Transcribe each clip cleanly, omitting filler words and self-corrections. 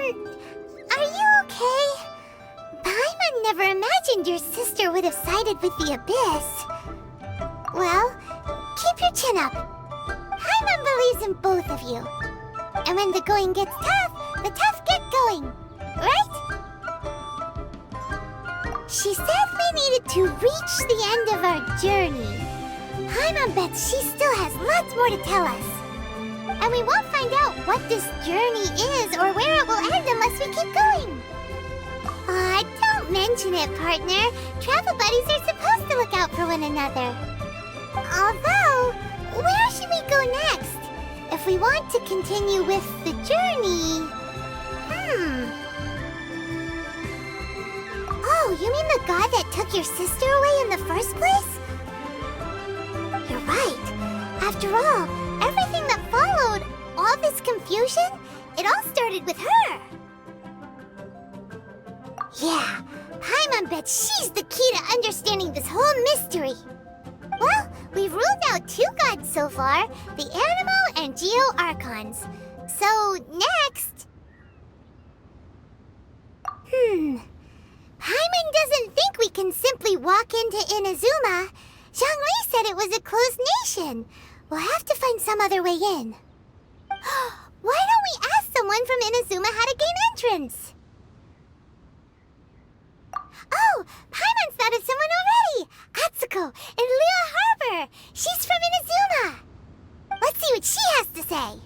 Are you okay? Paimon never imagined your sister would have sided with the Abyss. Well, keep your chin up. Paimon believes in both of you. And when the going gets tough, the tough get going. Right? She said we needed to reach the end of our journey. Paimon bets she still has lots more to tell us. And we won't find out what this journey is or where it will end unless we keep going. Aw, don't mention it, partner. Travel buddies are supposed to look out for one another. Although, where should we go next? If we want to continue with the journey... Oh, you mean the god that took your sister away in the first place? You're right. After all, everything that followed, all this confusion, it all started with her. Yeah, Paimon bets she's the key to understanding this whole mystery. Well, we've ruled out 2 gods so far, the Animo and Geo Archons. So, next... Paimon doesn't think we can simply walk into Inazuma. Zhongli said it was a closed nation. We'll have to find some other way in. Why don't we ask someone from Inazuma how to gain entrance? Oh, Paimon's thought of someone already! Atsuko in Liyue Harbor! She's from Inazuma! Let's see what she has to say.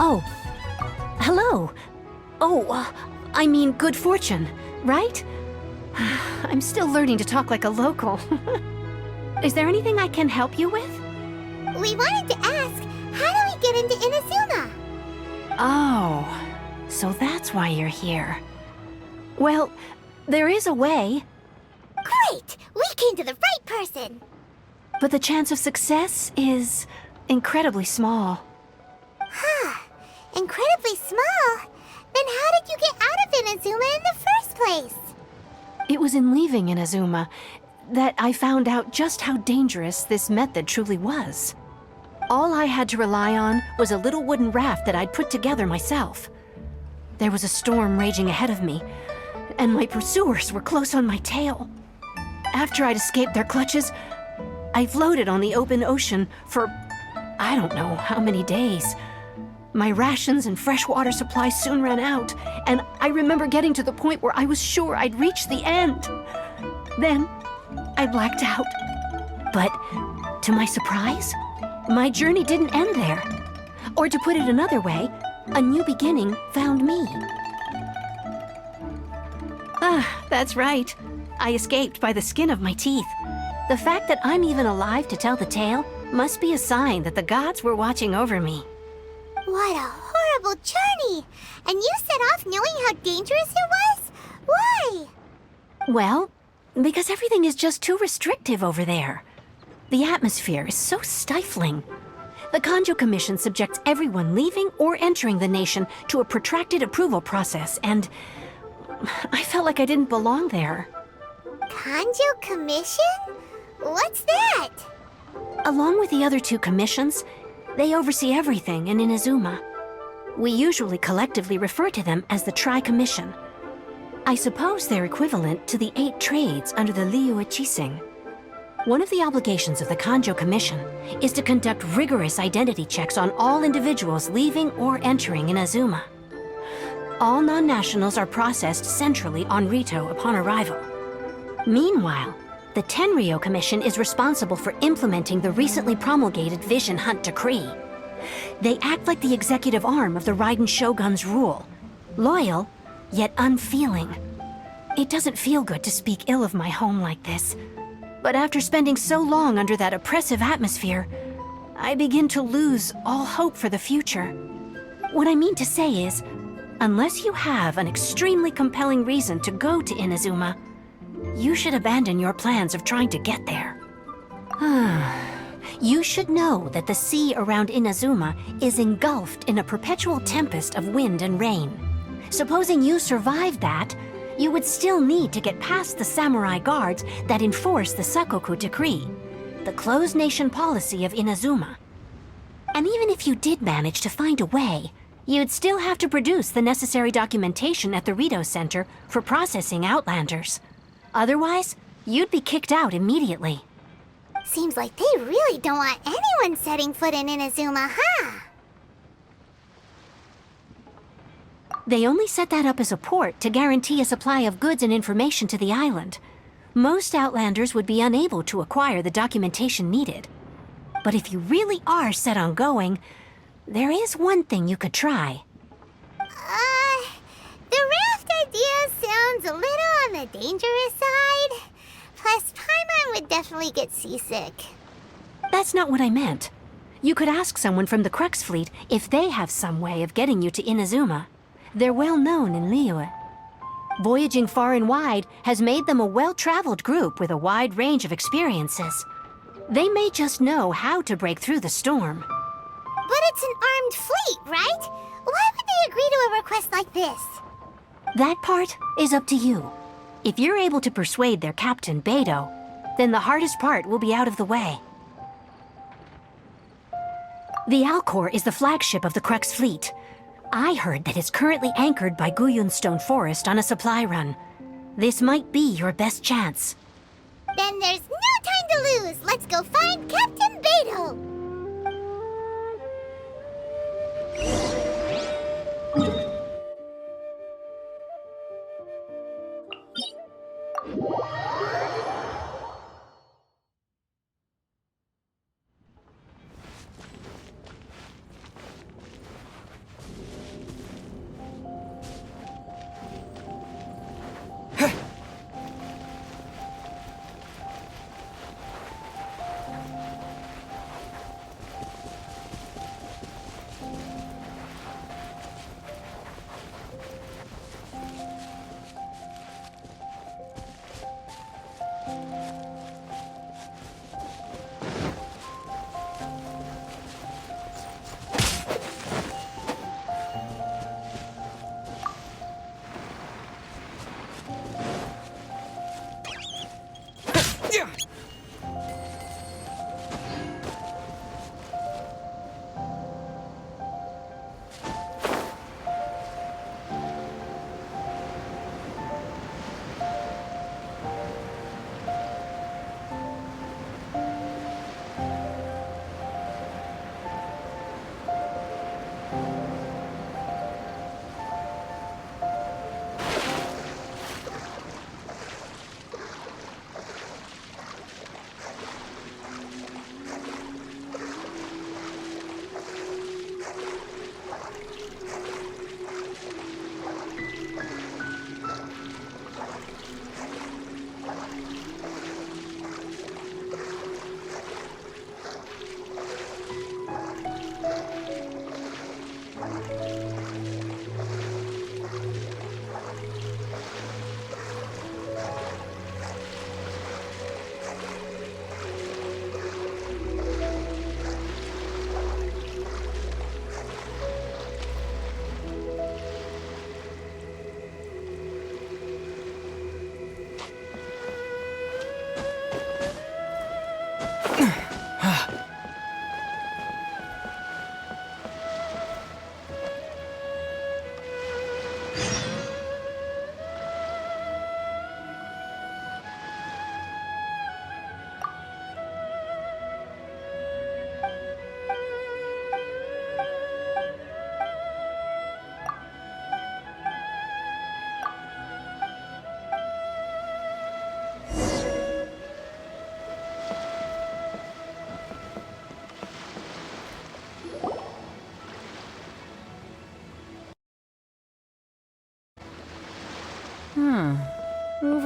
Oh, hello. Oh, I mean good fortune, right? I'm still learning to talk like a local. Is there anything I can help you with? We wanted to ask, how do we get into Inazuma? Oh, so that's why you're here. Well, there is a way. Great! We came to the right person! But the chance of success is incredibly small. Huh. Incredibly small? Then how did you get out of Inazuma in the first place? It was in leaving Inazuma that I found out just how dangerous this method truly was. All I had to rely on was a little wooden raft that I'd put together myself. There was a storm raging ahead of me, and my pursuers were close on my tail. After I'd escaped their clutches, I floated on the open ocean for I don't know how many days. My rations and freshwater supplies soon ran out, and I remember getting to the point where I was sure I'd reached the end. Then, I blacked out. But, to my surprise, my journey didn't end there. Or to put it another way, a new beginning found me. Ah, that's right. I escaped by the skin of my teeth. The fact that I'm even alive to tell the tale must be a sign that the gods were watching over me. What a horrible journey! And you set off knowing how dangerous it was? Why? Well, because everything is just too restrictive over there. The atmosphere is so stifling. The Kanjo Commission subjects everyone leaving or entering the nation to a protracted approval process, and I felt like I didn't belong there. Kanjo Commission? What's that? Along with the other 2 commissions, they oversee everything in Inazuma. We usually collectively refer to them as the Tri-Commission. I suppose they're equivalent to the 8 trades under the Liyue Chising. One of the obligations of the Kanjo Commission is to conduct rigorous identity checks on all individuals leaving or entering Inazuma. All non-nationals are processed centrally on Rito upon arrival. Meanwhile, the Tenryo Commission is responsible for implementing the recently promulgated Vision Hunt Decree. They act like the executive arm of the Raiden Shogun's rule. Loyal, yet unfeeling. It doesn't feel good to speak ill of my home like this. But after spending so long under that oppressive atmosphere, I begin to lose all hope for the future. What I mean to say is, unless you have an extremely compelling reason to go to Inazuma, you should abandon your plans of trying to get there. You should know that the sea around Inazuma is engulfed in a perpetual tempest of wind and rain. Supposing you survived that, you would still need to get past the samurai guards that enforce the Sakoku Decree, the closed nation policy of Inazuma. And even if you did manage to find a way, you'd still have to produce the necessary documentation at the Rito Center for processing Outlanders. Otherwise, you'd be kicked out immediately. Seems like they really don't want anyone setting foot in Inazuma, huh? They only set that up as a port to guarantee a supply of goods and information to the island. Most Outlanders would be unable to acquire the documentation needed. But if you really are set on going, there is one thing you could try. The raft idea sounds a little on the dangerous side. Plus, Paimon would definitely get seasick. That's not what I meant. You could ask someone from the Crux Fleet if they have some way of getting you to Inazuma. They're well known in Liyue. Voyaging far and wide has made them a well-traveled group with a wide range of experiences. They may just know how to break through the storm. But it's an armed fleet, right? Why would they agree to a request like this? That part is up to you. If you're able to persuade their captain, Beidou, then the hardest part will be out of the way. The Alcor is the flagship of the Crux Fleet. I heard that it's currently anchored by Guyunstone Forest on a supply run. This might be your best chance. Then there's no time to lose. Let's go find Captain Beidou.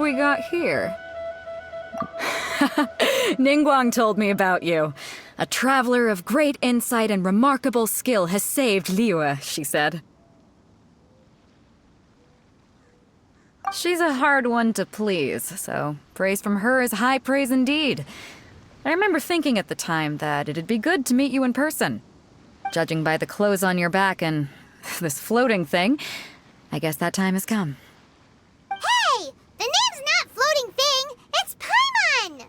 we got here? Ningguang told me about you. A traveler of great insight and remarkable skill has saved Liyue, she said. She's a hard one to please, so praise from her is high praise indeed. I remember thinking at the time that it'd be good to meet you in person. Judging by the clothes on your back and this floating thing, I guess that time has come. Hey! The name's not Floating Thing! It's Paimon!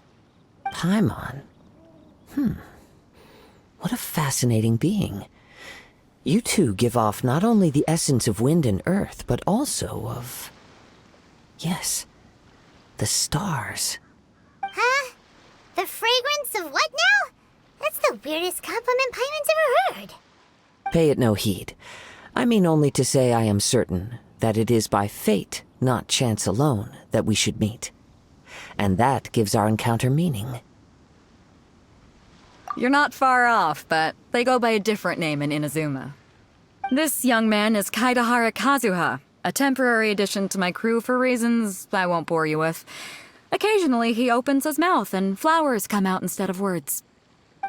Paimon? What a fascinating being. You two give off not only the essence of wind and earth, but also of... yes, the stars. Huh? The fragrance of what now? That's the weirdest compliment Paimon's ever heard. Pay it no heed. I mean only to say I am certain that it is by fate, not chance alone, that we should meet. And that gives our encounter meaning. You're not far off, but they go by a different name in Inazuma. This young man is Kaidahara Kazuha, a temporary addition to my crew for reasons I won't bore you with. Occasionally he opens his mouth and flowers come out instead of words.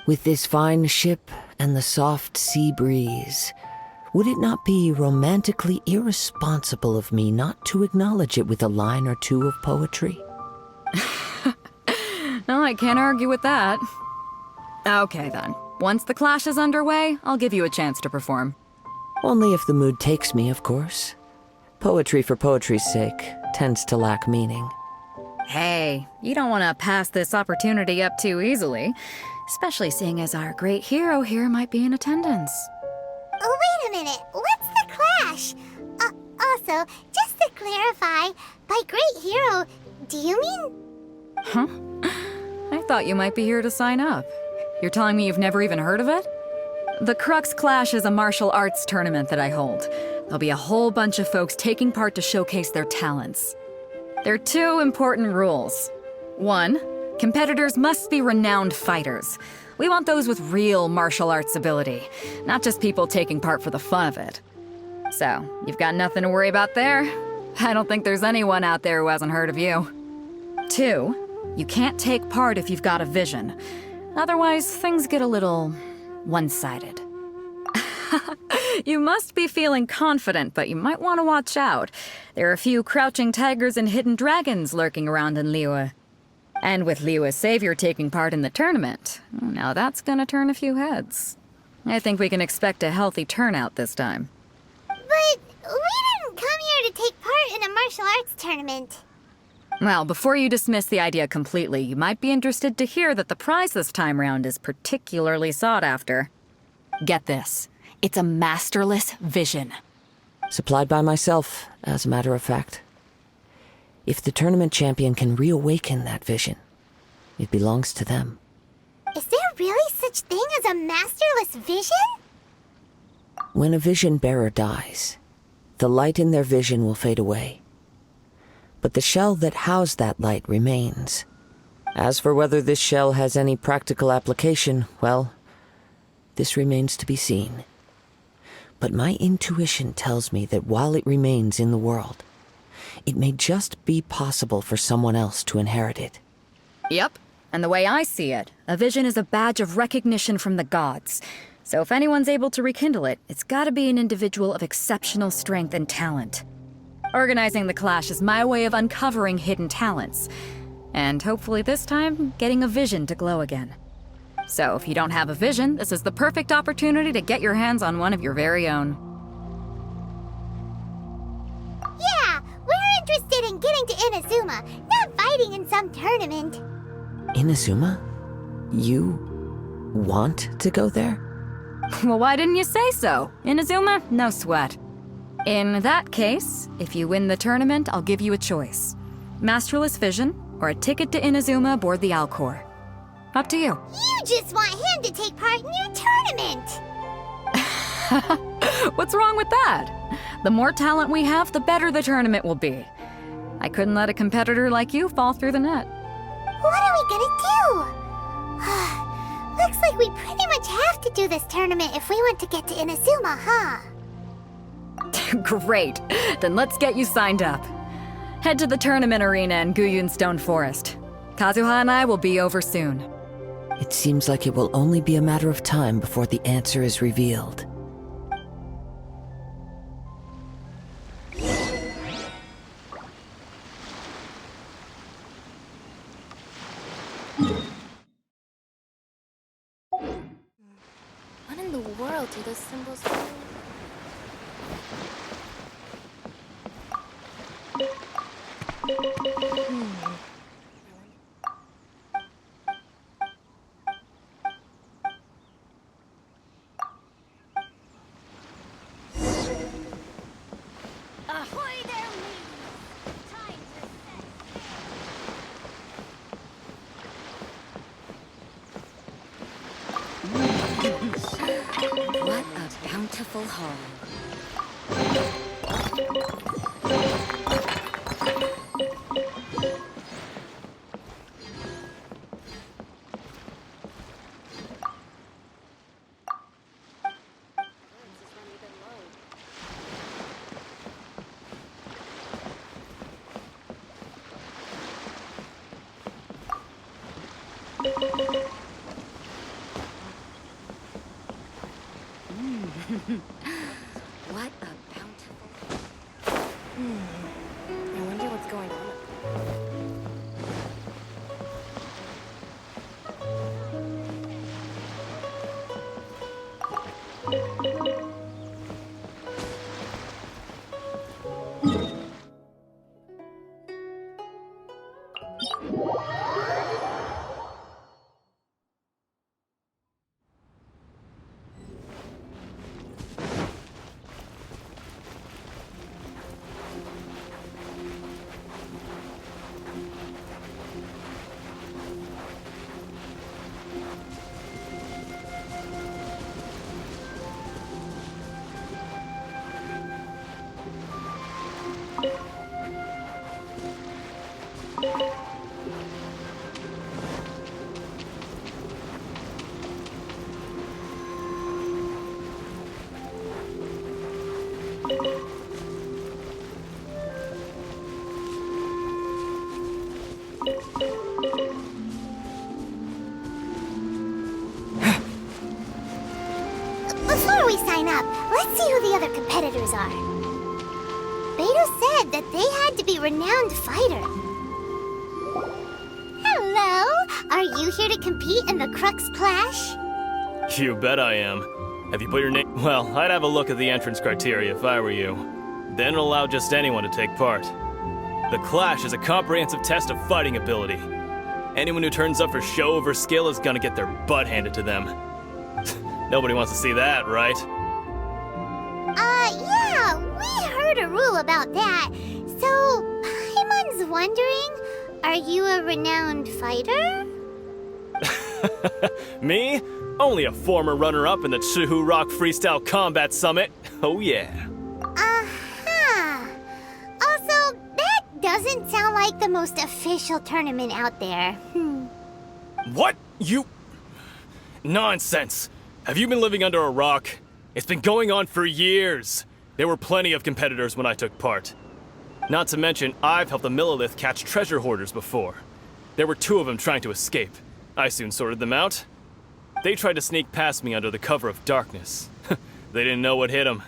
With this fine ship and the soft sea breeze, would it not be romantically irresponsible of me not to acknowledge it with a line or two of poetry? No, I can't argue with that. Okay then. Once the clash is underway, I'll give you a chance to perform. Only if the mood takes me, of course. Poetry for poetry's sake tends to lack meaning. Hey, you don't want to pass this opportunity up too easily, especially seeing as our great hero here might be in attendance. Oh, wait a minute. What's the clash? Also, just to clarify, by great hero, do you mean... Huh? I thought you might be here to sign up. You're telling me you've never even heard of it? The Crux Clash is a martial arts tournament that I hold. There'll be a whole bunch of folks taking part to showcase their talents. There are two important rules. 1, competitors must be renowned fighters. We want those with real martial arts ability, not just people taking part for the fun of it. So, you've got nothing to worry about there. I don't think there's anyone out there who hasn't heard of you. 2, you can't take part if you've got a vision. Otherwise, things get a little one-sided. You must be feeling confident, but you might want to watch out. There are a few crouching tigers and hidden dragons lurking around in Liyue. And with Liyue's savior taking part in the tournament, now that's gonna turn a few heads. I think we can expect a healthy turnout this time. But we didn't come here to take part in a martial arts tournament. Well, before you dismiss the idea completely, you might be interested to hear that the prize this time round is particularly sought after. Get this. It's a masterless vision. Supplied by myself, as a matter of fact. If the tournament champion can reawaken that vision, it belongs to them. Is there really such thing as a masterless vision? When a vision bearer dies, the light in their vision will fade away. But the shell that housed that light remains. As for whether this shell has any practical application, well, this remains to be seen. But my intuition tells me that while it remains in the world, it may just be possible for someone else to inherit it. Yep, and the way I see it, a vision is a badge of recognition from the gods. So if anyone's able to rekindle it, it's gotta be an individual of exceptional strength and talent. Organizing the clash is my way of uncovering hidden talents. And hopefully this time, getting a vision to glow again. So if you don't have a vision, this is the perfect opportunity to get your hands on one of your very own. Yeah, we're interested in getting to Inazuma, not fighting in some tournament. Inazuma? You want to go there? Well, why didn't you say so? Inazuma? No sweat. In that case, if you win the tournament, I'll give you a choice. Masterless Vision, or a ticket to Inazuma aboard the Alcor. Up to you. You just want him to take part in your tournament! What's wrong with that? The more talent we have, the better the tournament will be. I couldn't let a competitor like you fall through the net. What are we gonna do? Looks like we pretty much have to do this tournament if we want to get to Inazuma, huh? Great. Then let's get you signed up. Head to the tournament arena in Guyun Stone Forest. Kazuha and I will be over soon. It seems like it will only be a matter of time before the answer is revealed. What in the world do those symbols mean? Ahoy there, ladies! Time to What a bountiful haul. What a bountiful... I wonder what's going on. Before we sign up, let's see who the other competitors are. Beto said that they had to be renowned fighter. Hello! Are you here to compete in the Crux Clash? You bet I am. Have you put your name? Well, I'd have a look at the entrance criteria if I were you. Then it'll allow just anyone to take part. The Clash is a comprehensive test of fighting ability. Anyone who turns up for show over skill is gonna get their butt handed to them. Nobody wants to see that, right? Yeah, we heard a rule about that. So, Paimon's wondering, are you a renowned fighter? Me? Only a former runner-up in the Chihu Rock Freestyle Combat Summit. Oh yeah. Uh-huh. Also, that doesn't sound like the most official tournament out there. What? You... Nonsense. Have you been living under a rock? It's been going on for years. There were plenty of competitors when I took part. Not to mention, I've helped the Millilith catch treasure hoarders before. There were 2 of them trying to escape. I soon sorted them out. They tried to sneak past me under the cover of darkness. They didn't know what hit them.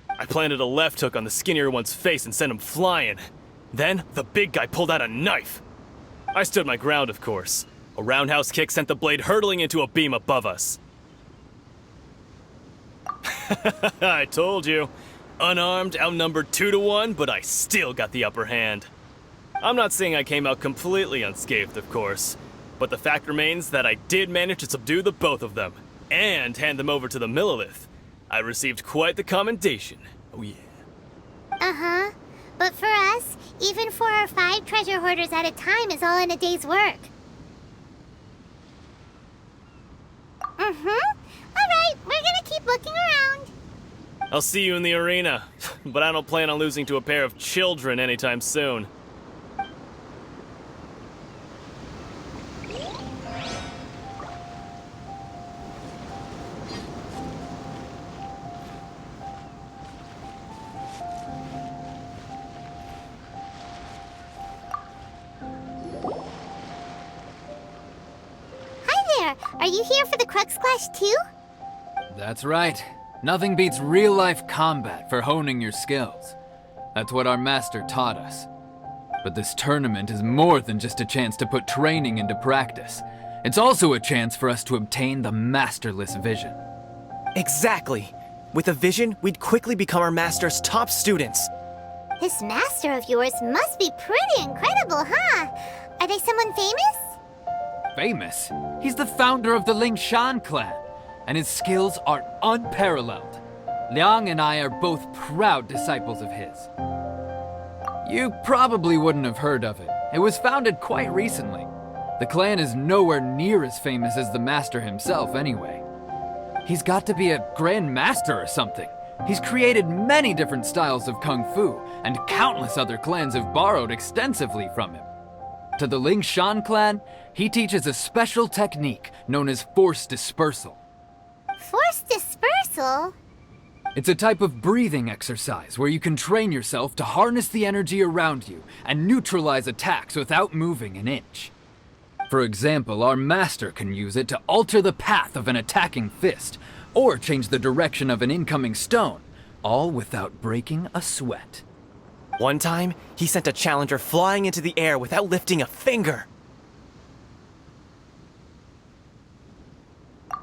I planted a left hook on the skinnier one's face and sent him flying. Then, the big guy pulled out a knife. I stood my ground, of course. A roundhouse kick sent the blade hurtling into a beam above us. I told you. Unarmed, outnumbered 2-1, but I still got the upper hand. I'm not saying I came out completely unscathed, of course, but the fact remains that I did manage to subdue the both of them, and hand them over to the Millilith. I received quite the commendation. Oh yeah. Uh-huh. But for us, even 4 or 5 treasure hoarders at a time is all in a day's work. Alright, we're gonna keep looking around. I'll see you in the arena, but I don't plan on losing to a pair of children anytime soon. Are you here for the Crux Clash too? That's right. Nothing beats real-life combat for honing your skills. That's what our master taught us. But this tournament is more than just a chance to put training into practice. It's also a chance for us to obtain the masterless vision. Exactly. With a vision, we'd quickly become our master's top students. This master of yours must be pretty incredible, huh? Are they someone famous? Famous? He's the founder of the Lingshan clan, and his skills are unparalleled. Liang and I are both proud disciples of his. You probably wouldn't have heard of it. It was founded quite recently. The clan is nowhere near as famous as the master himself anyway. He's got to be a grand master or something. He's created many different styles of kung fu, and countless other clans have borrowed extensively from him. To the Lingshan clan, he teaches a special technique known as force dispersal. Force dispersal? It's a type of breathing exercise where you can train yourself to harness the energy around you and neutralize attacks without moving an inch. For example, our master can use it to alter the path of an attacking fist, or change the direction of an incoming stone, all without breaking a sweat. One time, he sent a challenger flying into the air without lifting a finger.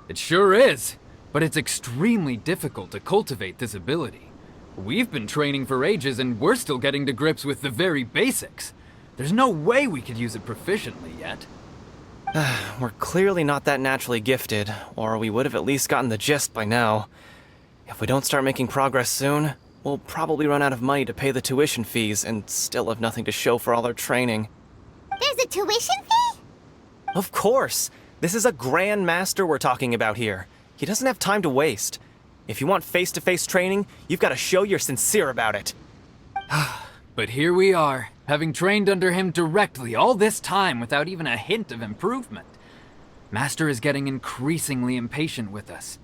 It sure is, but it's extremely difficult to cultivate this ability. We've been training for ages and we're still getting to grips with the very basics. There's no way we could use it proficiently yet. We're clearly not that naturally gifted, or we would have at least gotten the gist by now. If we don't start making progress soon, we'll probably run out of money to pay the tuition fees and still have nothing to show for all our training. There's a tuition fee? Of course! This is a grand master we're talking about here. He doesn't have time to waste. If you want face-to-face training, you've got to show you're sincere about it. But here we are, having trained under him directly all this time without even a hint of improvement. Master is getting increasingly impatient with us.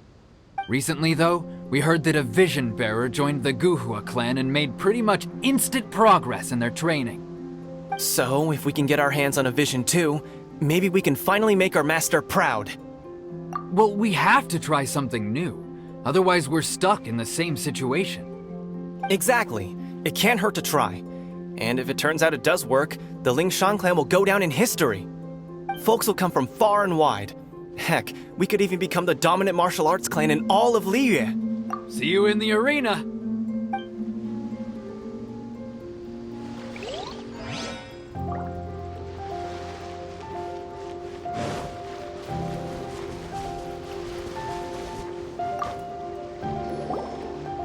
Recently, though, we heard that a vision bearer joined the Guhua clan and made pretty much instant progress in their training. So, if we can get our hands on a vision too, maybe we can finally make our master proud. Well, we have to try something new. Otherwise, we're stuck in the same situation. Exactly. It can't hurt to try. And if it turns out it does work, the Lingshan clan will go down in history. Folks will come from far and wide. Heck, we could even become the dominant martial arts clan in all of Liyue. See you in the arena!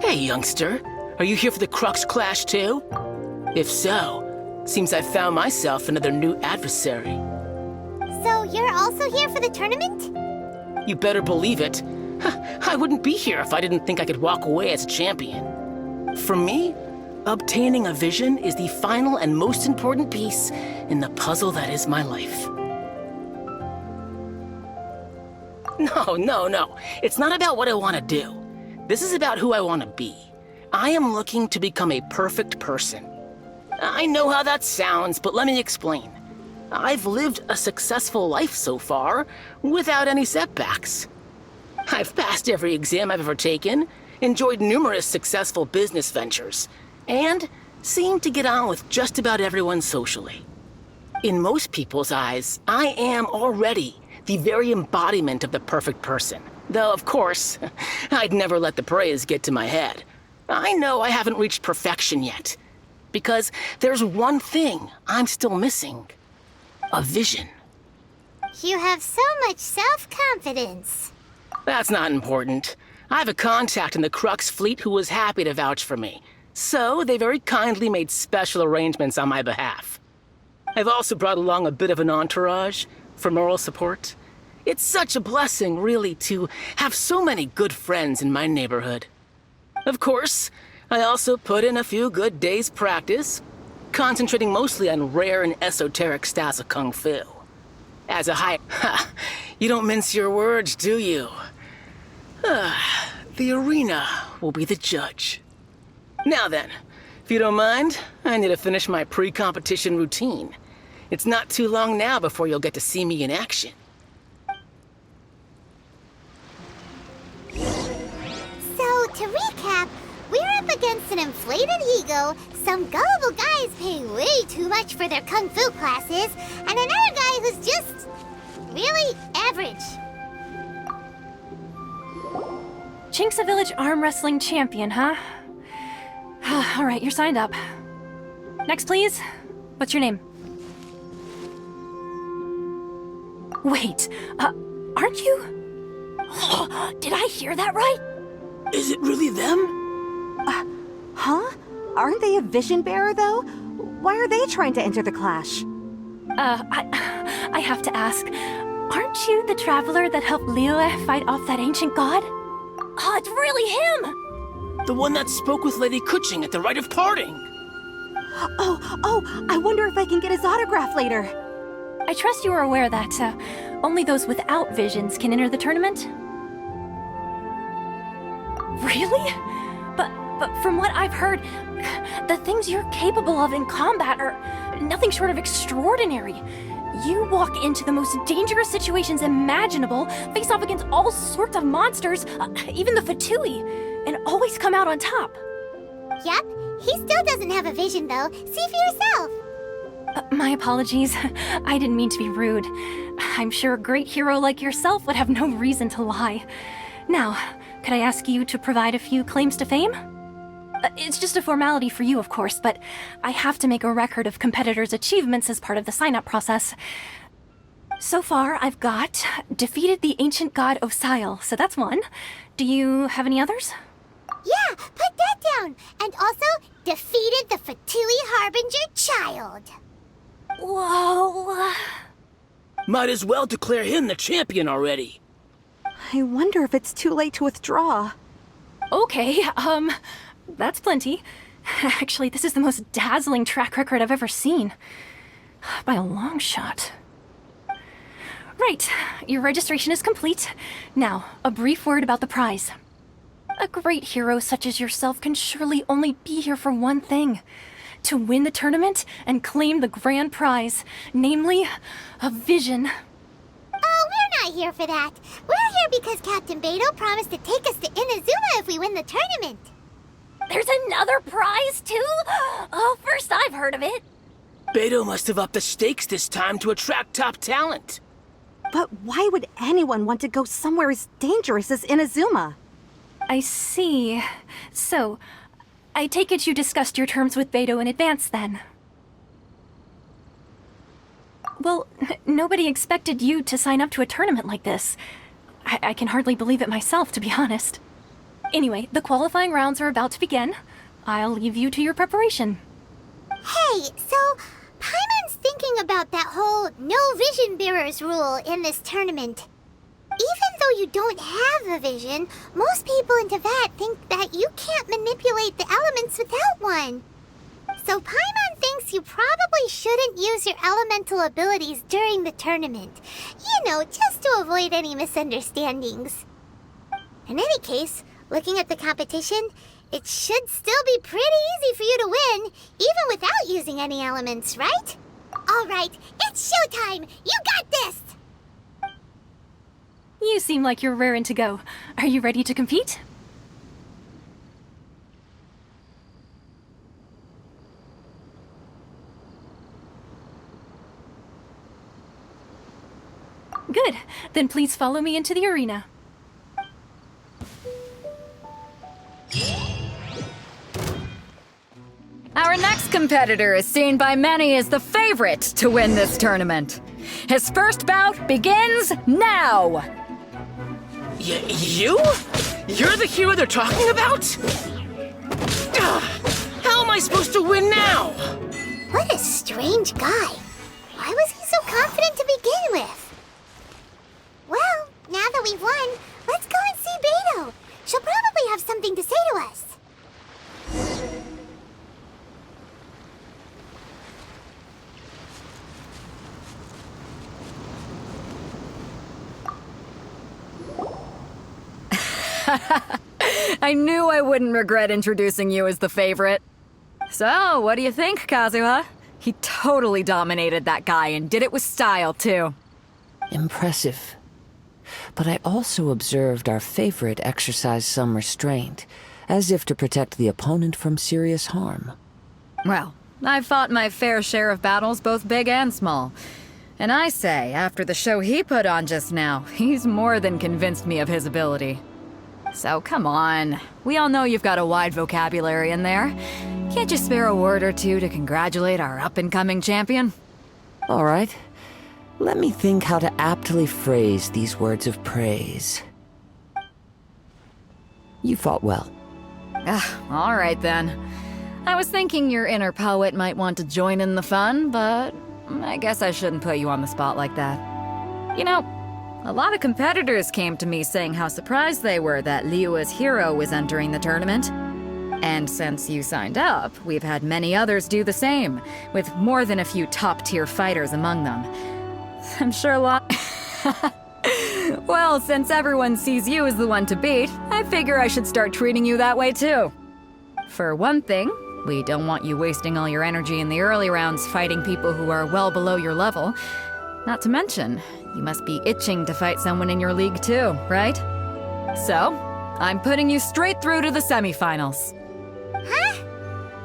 Hey, youngster. Are you here for the Crux Clash too? If so, seems I've found myself another new adversary. So you're also here for the tournament? You better believe it. I wouldn't be here if I didn't think I could walk away as a champion. For me, obtaining a vision is the final and most important piece in the puzzle that is my life. No. It's not about what I want to do. This is about who I want to be. I am looking to become a perfect person. I know how that sounds, but let me explain. I've lived a successful life so far, without any setbacks. I've passed every exam I've ever taken, enjoyed numerous successful business ventures, and seem to get on with just about everyone socially. In most people's eyes, I am already the very embodiment of the perfect person. Though, of course, I'd never let the praise get to my head. I know I haven't reached perfection yet, because there's one thing I'm still missing. A vision. You have so much self-confidence. That's not important. I have a contact in the Crux fleet who was happy to vouch for me, so they very kindly made special arrangements on my behalf. I've also brought along a bit of an entourage for moral support. It's such a blessing, really, to have so many good friends in my neighborhood. Of course, I also put in a few good days' practice, concentrating mostly on rare and esoteric styles of kung fu. As a you don't mince your words, do you? The arena will be the judge. Now then, if you don't mind, I need to finish my pre-competition routine. It's not too long now before you'll get to see me in action. to recap, we're up against an inflated ego, some gullible guys paying way too much for their kung fu classes, and another guy who's just really average. Chink's a village arm wrestling champion, huh? All right, you're signed up. Next, please. What's your name? Wait, aren't you? Did I hear that right? Is it really them? Huh? Aren't they a vision bearer, though? Why are they trying to enter the clash? I have to ask, aren't you the traveler that helped Liyue fight off that ancient god? Oh, it's really him! The one that spoke with Lady Kuching at the rite of parting. Oh, I wonder if I can get his autograph later. I trust you are aware that only those without visions can enter the tournament? Really? But from what I've heard, the things you're capable of in combat are nothing short of extraordinary. You walk into the most dangerous situations imaginable, face off against all sorts of monsters, even the Fatui, and always come out on top. Yep, he still doesn't have a vision though. See for yourself. My apologies. I didn't mean to be rude. I'm sure a great hero like yourself would have no reason to lie. Now, could I ask you to provide a few claims to fame? It's just a formality for you, of course, but I have to make a record of competitors' achievements as part of the sign-up process. So far, I've got defeated the ancient god Osile, so that's one. Do you have any others? Yeah, put that down. And also, defeated the Fatui Harbinger child. Whoa. Might as well declare him the champion already. I wonder if it's too late to withdraw. Okay, that's plenty. Actually, this is the most dazzling track record I've ever seen. By a long shot. Right, your registration is complete. Now, a brief word about the prize. A great hero such as yourself can surely only be here for one thing. To win the tournament and claim the grand prize, namely, a vision. Oh, we're not here for that. We're here because Captain Beto promised to take us to Inazuma if we win the tournament. There's another prize, too? Oh, first I've heard of it. Beto must have upped the stakes this time to attract top talent. But why would anyone want to go somewhere as dangerous as Inazuma? I see. So, I take it you discussed your terms with Beto in advance, then? Well, nobody expected you to sign up to a tournament like this. I can hardly believe it myself, to be honest. Anyway, the qualifying rounds are about to begin. I'll leave you to your preparation. Hey, so Paimon's thinking about that whole no vision bearers rule in this tournament. Even though you don't have a vision, most people in Teyvat think that you can't manipulate the elements without one. So Paimon thinks you probably shouldn't use your elemental abilities during the tournament. You know, just to avoid any misunderstandings. In any case, looking at the competition, it should still be pretty easy for you to win, even without using any elements, right? All right, it's showtime! You got this! You seem like you're raring to go. Are you ready to compete? Good. Then please follow me into the arena. Our next competitor is seen by many as the favorite to win this tournament. His first bout begins now! You? You're the hero they're talking about? How am I supposed to win now? What a strange guy. Why was he so confident to begin with? Well, now that we've won, let's go and see Beto. She'll probably have something to say to us. I knew I wouldn't regret introducing you as the favorite. So, what do you think, Kazuha? He totally dominated that guy and did it with style, too. Impressive. but I also observed our favorite exercise some restraint, as if to protect the opponent from serious harm. Well, I've fought my fair share of battles, both big and small. And I say, after the show he put on just now, he's more than convinced me of his ability. So come on, we all know you've got a wide vocabulary in there. Can't you spare a word or two to congratulate our up-and-coming champion? All right. Let me think how to aptly phrase these words of praise. You fought well. All right then. I was thinking your inner poet might want to join in the fun, but I guess I shouldn't put you on the spot like that. You know, a lot of competitors came to me saying how surprised they were that Liyue's hero was entering the tournament. And since you signed up, we've had many others do the same, with more than a few top-tier fighters among them. I'm sure a lot... Well, since everyone sees you as the one to beat, I figure I should start treating you that way too. For one thing, we don't want you wasting all your energy in the early rounds fighting people who are well below your level. Not to mention, you must be itching to fight someone in your league too, right? So, I'm putting you straight through to the semifinals. Huh?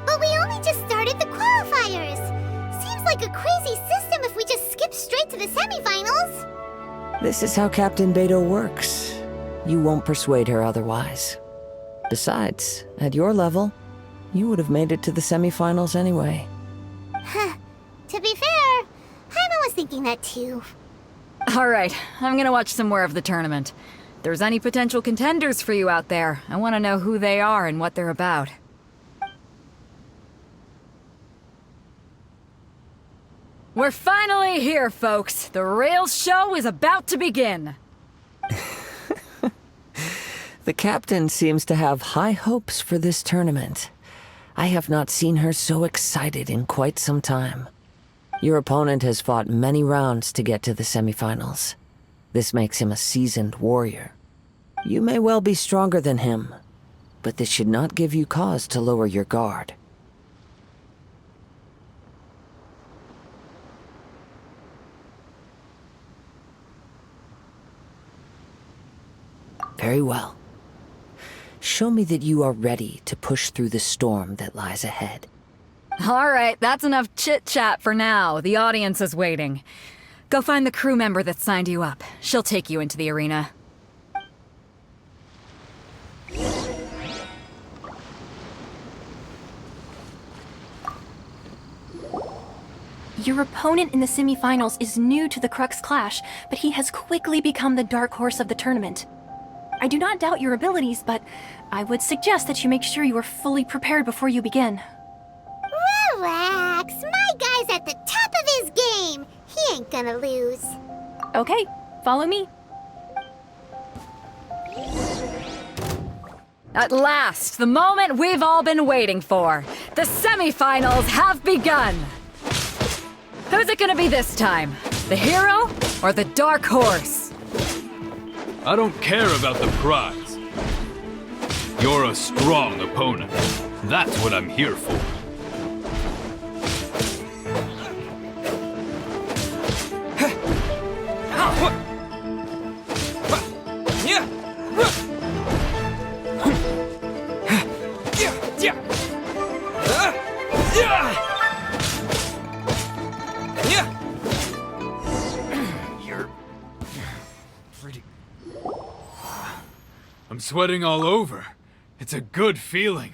But we only just started the qualifiers. Seems like a crazy system if we just skip straight to the semifinals. This is how Captain Beto works. You won't persuade her otherwise. Besides, at your level, you would have made it to the semifinals anyway. Huh. To be fair, Paimon was thinking that too. Alright, I'm gonna watch some more of the tournament. If there's any potential contenders for you out there, I want to know who they are and what they're about. We're finally here, folks. The Rails show is about to begin. The captain seems to have high hopes for this tournament. I have not seen her so excited in quite some time. Your opponent has fought many rounds to get to the semifinals. This makes him a seasoned warrior. You may well be stronger than him, but this should not give you cause to lower your guard. Very well. Show me that you are ready to push through the storm that lies ahead. Alright, that's enough chit-chat for now. The audience is waiting. Go find the crew member that signed you up. She'll take you into the arena. Your opponent in the semifinals is new to the Crux Clash, but he has quickly become the dark horse of the tournament. I do not doubt your abilities, but I would suggest that you make sure you are fully prepared before you begin. Relax. My guy's at the top of his game. He ain't gonna lose. Okay, follow me. At last, the moment we've all been waiting for. The semifinals have begun. Who's it gonna be this time? The hero or the dark horse? I don't care about the prize. You're a strong opponent. That's what I'm here for. I'm sweating all over. It's a good feeling.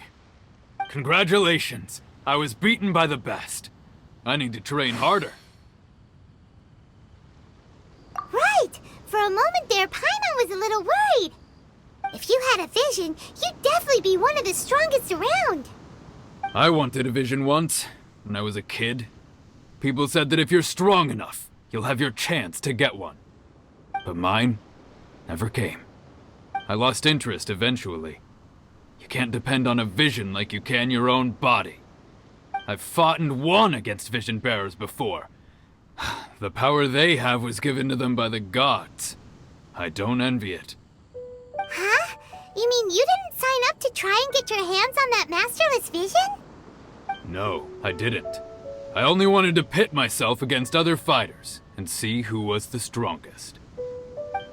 Congratulations. I was beaten by the best. I need to train harder. Right. For a moment there, Paimon was a little worried. If you had a vision, you'd definitely be one of the strongest around. I wanted a vision once, when I was a kid. People said that if you're strong enough, you'll have your chance to get one. But mine never came. I lost interest eventually. You can't depend on a vision like you can your own body. I've fought and won against vision bearers before. The power they have was given to them by the gods. I don't envy it. Huh? You mean you didn't sign up to try and get your hands on that masterless vision? No, I didn't. I only wanted to pit myself against other fighters and see who was the strongest.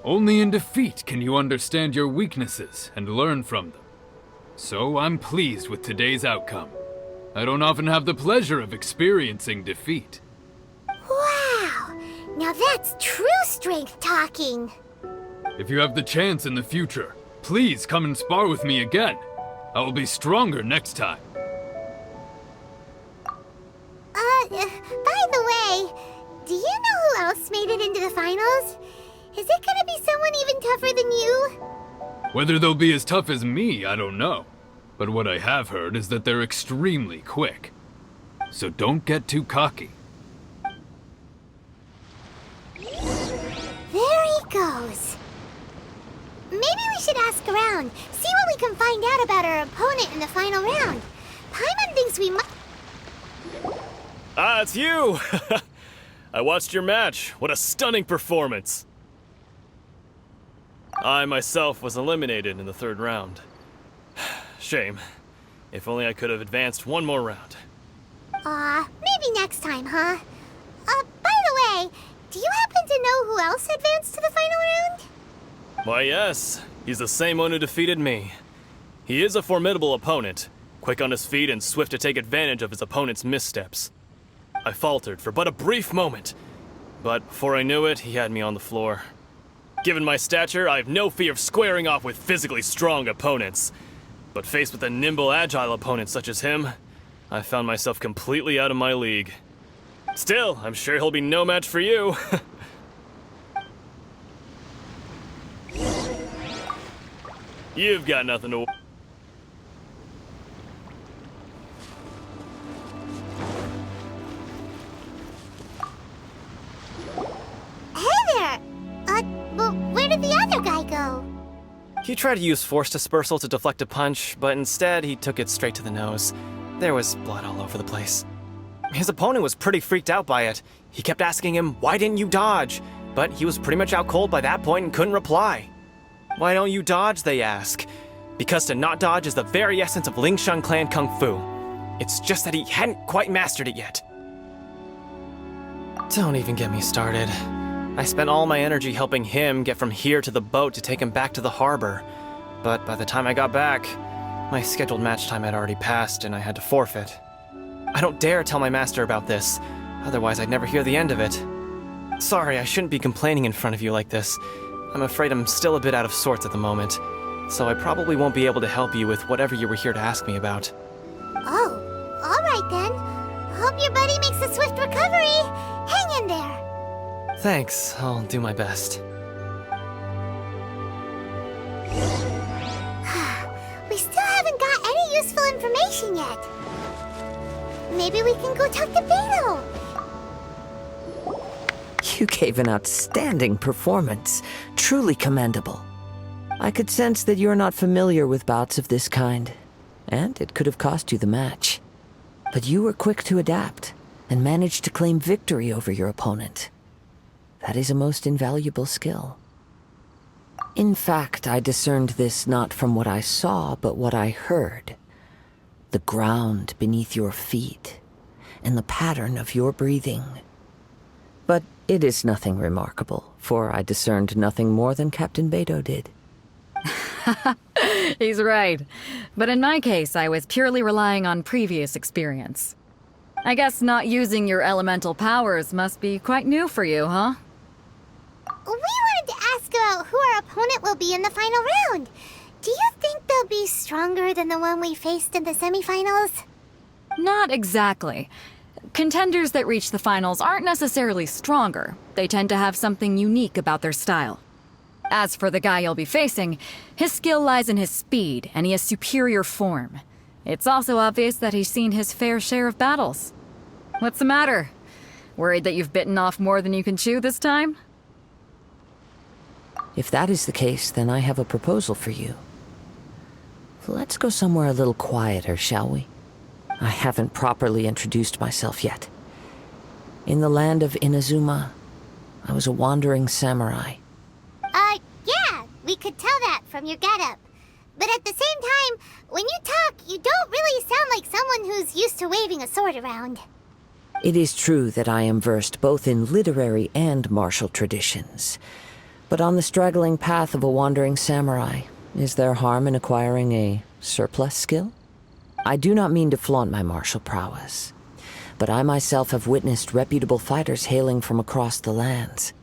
Only in defeat can you understand your weaknesses and learn from them. So I'm pleased with today's outcome. I don't often have the pleasure of experiencing defeat. Wow! Now that's true strength talking. If you have the chance in the future, please come and spar with me again. I will be stronger next time. By the way, do you know who else made it into the finals? Is it gonna be someone even tougher than you? Whether they'll be as tough as me, I don't know. But what I have heard is that they're extremely quick. So don't get too cocky. There he goes. Maybe we should ask around, see what we can find out about our opponent in the final round. Paimon thinks we might... Ah, it's you! I watched your match. What a stunning performance. I myself was eliminated in the third round. Shame. If only I could have advanced one more round. Maybe next time, huh? By the way, do you happen to know who else advanced to the final round? Why, yes. He's the same one who defeated me. He is a formidable opponent, quick on his feet and swift to take advantage of his opponent's missteps. I faltered for but a brief moment, but before I knew it, he had me on the floor. Given my stature, I have no fear of squaring off with physically strong opponents. But faced with a nimble, agile opponent such as him, I found myself completely out of my league. Still, I'm sure he'll be no match for you. You've got nothing to... Hey there! Well, where did the other guy go? He tried to use force dispersal to deflect a punch, but instead he took it straight to the nose. There was blood all over the place. His opponent was pretty freaked out by it. He kept asking him, "Why didn't you dodge?" But he was pretty much out cold by that point and couldn't reply. "Why don't you dodge?" they ask. Because to not dodge is the very essence of Lingshan clan kung fu. It's just that he hadn't quite mastered it yet. Don't even get me started. I spent all my energy helping him get from here to the boat to take him back to the harbor. But by the time I got back, my scheduled match time had already passed and I had to forfeit. I don't dare tell my master about this, otherwise I'd never hear the end of it. Sorry, I shouldn't be complaining in front of you like this. I'm afraid I'm still a bit out of sorts at the moment, so I probably won't be able to help you with whatever you were here to ask me about. Oh, alright then. Hope your buddy makes a swift recovery. Hang in there. Thanks, I'll do my best. We still haven't got any useful information yet. Maybe we can go talk to Beto. You gave an outstanding performance. Truly commendable. I could sense that you're not familiar with bouts of this kind, and it could have cost you the match. But you were quick to adapt, and managed to claim victory over your opponent. That is a most invaluable skill. In fact, I discerned this not from what I saw, but what I heard. The ground beneath your feet, and the pattern of your breathing. But it is nothing remarkable, for I discerned nothing more than Captain Beto did. He's right. But in my case, I was purely relying on previous experience. I guess not using your elemental powers must be quite new for you, huh? We wanted to ask about who our opponent will be in the final round. Do you think they'll be stronger than the one we faced in the semifinals? Not exactly. Contenders that reach the finals aren't necessarily stronger. They tend to have something unique about their style. As for the guy you'll be facing, his skill lies in his speed, and he has superior form. It's also obvious that he's seen his fair share of battles. What's the matter? Worried that you've bitten off more than you can chew this time? If that is the case, then I have a proposal for you. Let's go somewhere a little quieter, shall we? I haven't properly introduced myself yet. In the land of Inazuma, I was a wandering samurai. Yeah, we could tell that from your getup. But at the same time, when you talk, you don't really sound like someone who's used to waving a sword around. It is true that I am versed both in literary and martial traditions. But on the straggling path of a wandering samurai, is there harm in acquiring a surplus skill? I do not mean to flaunt my martial prowess, but I myself have witnessed reputable fighters hailing from across the lands.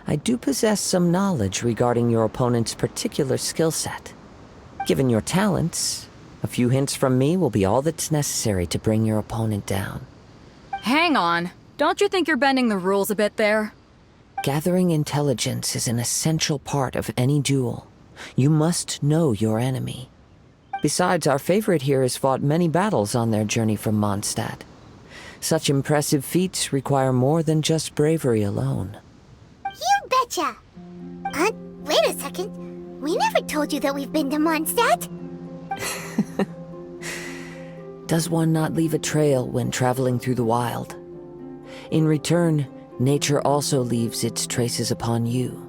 I do possess some knowledge regarding your opponent's particular skill set. Given your talents, a few hints from me will be all that's necessary to bring your opponent down. Hang on. Don't you think you're bending the rules a bit there? Gathering intelligence is an essential part of any duel. You must know your enemy. Besides, our favorite here has fought many battles on their journey from Mondstadt. Such impressive feats require more than just bravery alone. You betcha! Wait a second. We never told you that we've been to Mondstadt. Does one not leave a trail when traveling through the wild? In return, nature also leaves its traces upon you.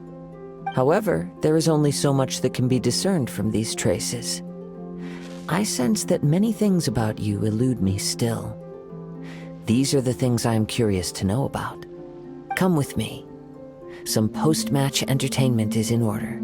However, there is only so much that can be discerned from these traces. I sense that many things about you elude me still. These are the things I am curious to know about. Come with me. Some post-match entertainment is in order.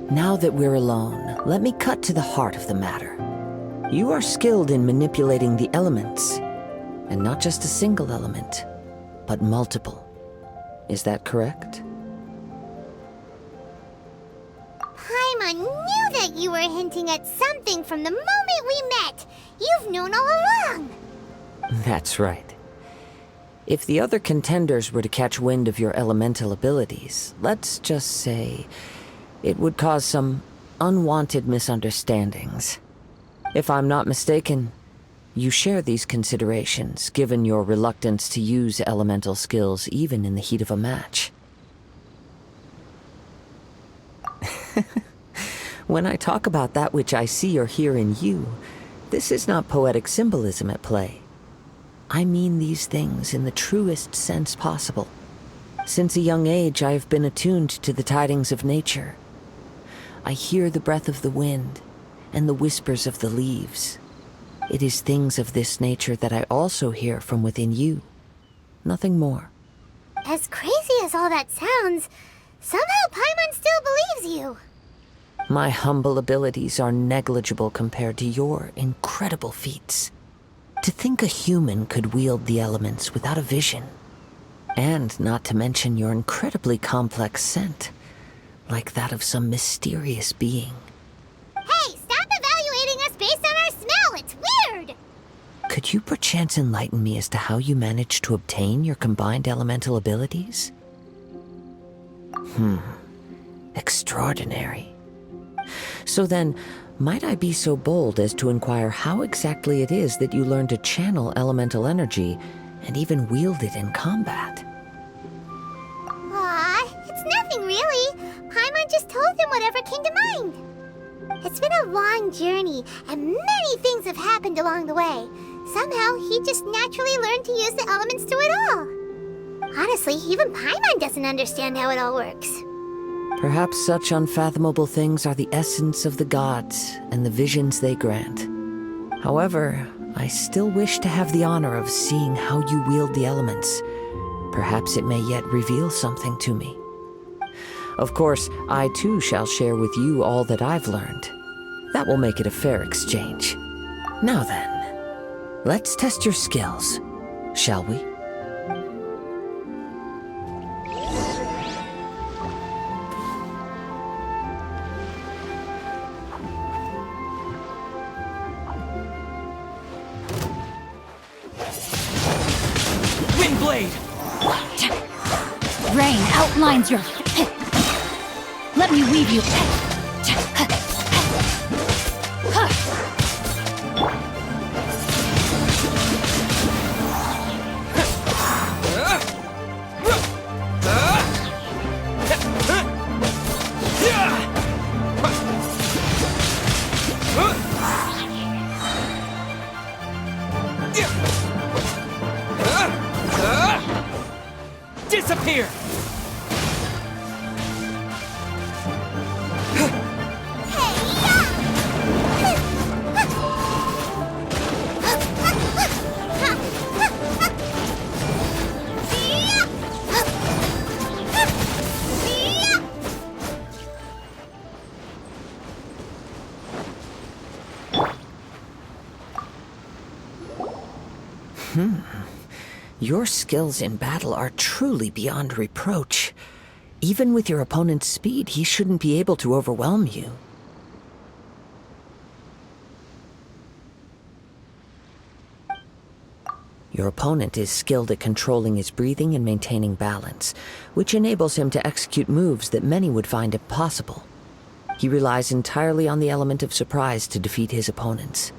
Now that we're alone, let me cut to the heart of the matter. You are skilled in manipulating the elements, and not just a single element, but multiple. Is that correct? Paimon knew that you were hinting at something from the moment we met. You've known all along. That's right. If the other contenders were to catch wind of your elemental abilities, let's just say it would cause some unwanted misunderstandings. If I'm not mistaken, you share these considerations, given your reluctance to use elemental skills even in the heat of a match. When I talk about that which I see or hear in you, this is not poetic symbolism at play. I mean these things in the truest sense possible. Since a young age, I have been attuned to the tidings of nature. I hear the breath of the wind and the whispers of the leaves. It is things of this nature that I also hear from within you. Nothing more. As crazy as all that sounds, somehow Paimon still believes you. My humble abilities are negligible compared to your incredible feats. To think a human could wield the elements without a vision. And not to mention your incredibly complex scent, like that of some mysterious being. Hey, stop evaluating us based on our smell! It's weird! Could you perchance enlighten me as to how you managed to obtain your combined elemental abilities? Extraordinary. So then, might I be so bold as to inquire how exactly it is that you learned to channel elemental energy and even wield it in combat? Aw, it's nothing really. Paimon just told him whatever came to mind. It's been a long journey, and many things have happened along the way. Somehow, he just naturally learned to use the elements through it all. Honestly, even Paimon doesn't understand how it all works. Perhaps such unfathomable things are the essence of the gods and the visions they grant. However, I still wish to have the honor of seeing how you wield the elements. Perhaps it may yet reveal something to me. Of course, I too shall share with you all that I've learned. That will make it a fair exchange. Now then, let's test your skills, shall we? Windblade! Rain outlines your... Let me weave you... Your skills in battle are truly beyond reproach. Even with your opponent's speed, he shouldn't be able to overwhelm you. Your opponent is skilled at controlling his breathing and maintaining balance, which enables him to execute moves that many would find impossible. He relies entirely on the element of surprise to defeat his opponents.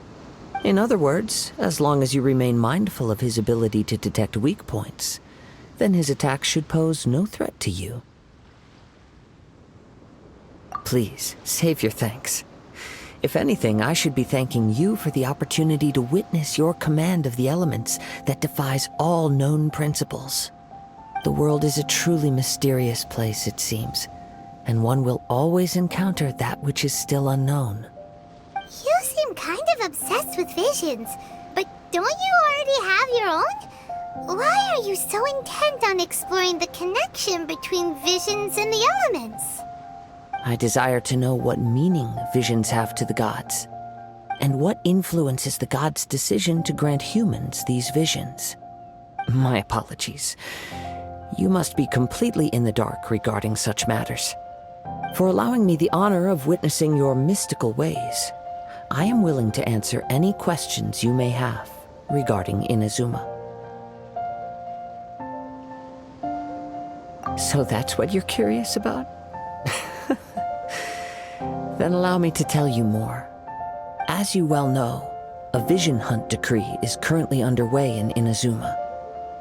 In other words, as long as you remain mindful of his ability to detect weak points, then his attacks should pose no threat to you. Please, save your thanks. If anything, I should be thanking you for the opportunity to witness your command of the elements that defies all known principles. The world is a truly mysterious place, it seems, and one will always encounter that which is still unknown. You seem kind of obsessed with visions, but don't you already have your own? Why are you so intent on exploring the connection between visions and the elements? I desire to know what meaning visions have to the gods, and what influences the gods' decision to grant humans these visions. My apologies. You must be completely in the dark regarding such matters. For allowing me the honor of witnessing your mystical ways, I am willing to answer any questions you may have regarding Inazuma. So that's what you're curious about? Then allow me to tell you more. As you well know, a vision hunt decree is currently underway in Inazuma.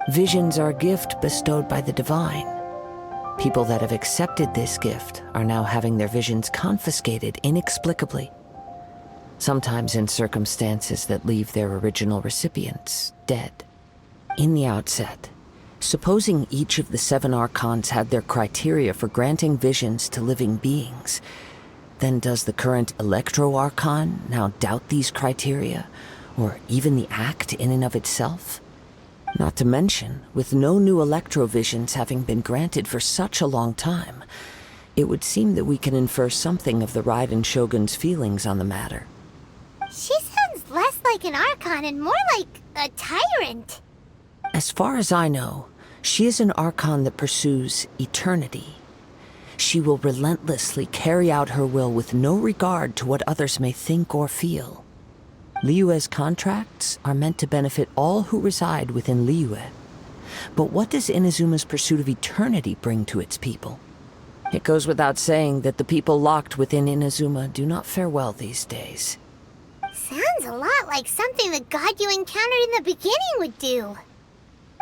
Visions are a gift bestowed by the divine. People that have accepted this gift are now having their visions confiscated inexplicably, sometimes in circumstances that leave their original recipients dead. In the outset, supposing each of the 7 archons had their criteria for granting visions to living beings, then does the current Electro-Archon now doubt these criteria, or even the act in and of itself? Not to mention, with no new Electro-Visions having been granted for such a long time, it would seem that we can infer something of the Raiden Shogun's feelings on the matter. She sounds less like an Archon and more like a tyrant. As far as I know, she is an Archon that pursues eternity. She will relentlessly carry out her will with no regard to what others may think or feel. Liyue's contracts are meant to benefit all who reside within Liyue. But what does Inazuma's pursuit of eternity bring to its people? It goes without saying that the people locked within Inazuma do not fare well these days. Sounds a lot like something the god you encountered in the beginning would do.